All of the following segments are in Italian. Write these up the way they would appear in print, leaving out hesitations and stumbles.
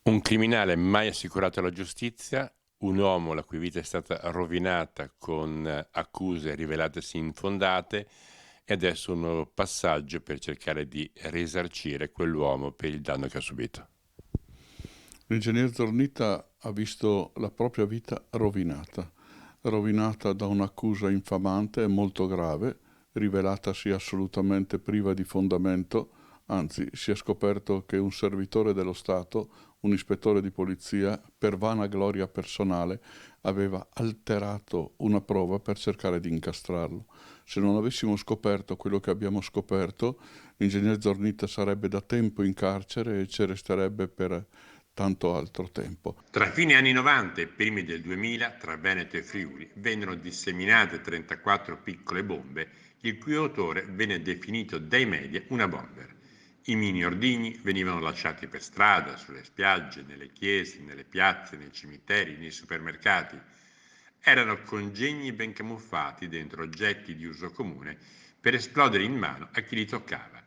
Un criminale mai assicurato alla giustizia, un uomo la cui vita è stata rovinata con accuse rivelatesi infondate e adesso un nuovo passaggio per cercare di risarcire quell'uomo per il danno che ha subito. L'ingegner Zornita ha visto la propria vita rovinata da un'accusa infamante e molto grave, rivelatasi assolutamente priva di fondamento, anzi si è scoperto che un servitore dello Stato, un ispettore di polizia, per vana gloria personale, aveva alterato una prova per cercare di incastrarlo. Se non avessimo scoperto quello che abbiamo scoperto, l'ingegner Zornita sarebbe da tempo in carcere e ci resterebbe per tanto altro tempo. Tra fine anni 90 e primi del 2000, tra Veneto e Friuli, vennero disseminate 34 piccole bombe, il cui autore venne definito dai media una bomber. I mini ordigni venivano lasciati per strada, sulle spiagge, nelle chiese, nelle piazze, nei cimiteri, nei supermercati. Erano congegni ben camuffati dentro oggetti di uso comune per esplodere in mano a chi li toccava.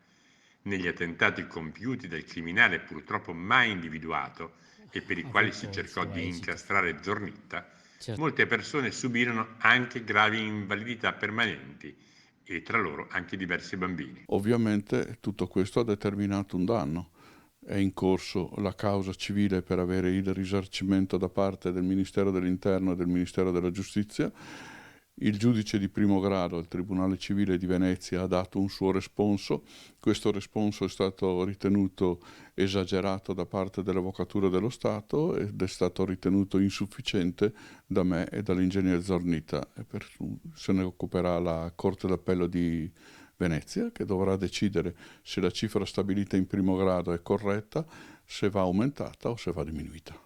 Negli attentati compiuti dal criminale purtroppo mai individuato e per i Ha quali si avuto il cercò suo di esito. incastrare Zornitta, Certo. molte persone subirono anche gravi invalidità permanenti e tra loro anche diversi bambini. Ovviamente tutto questo ha determinato un danno. È in corso la causa civile per avere il risarcimento da parte del Ministero dell'Interno e del Ministero della Giustizia. Il giudice di primo grado, il Tribunale Civile di Venezia, ha dato un suo responso. Questo responso è stato ritenuto esagerato da parte dell'Avvocatura dello Stato ed è stato ritenuto insufficiente da me e dall'ingegner Zornita. Se ne occuperà la Corte d'Appello di Venezia, che dovrà decidere se la cifra stabilita in primo grado è corretta, se va aumentata o se va diminuita.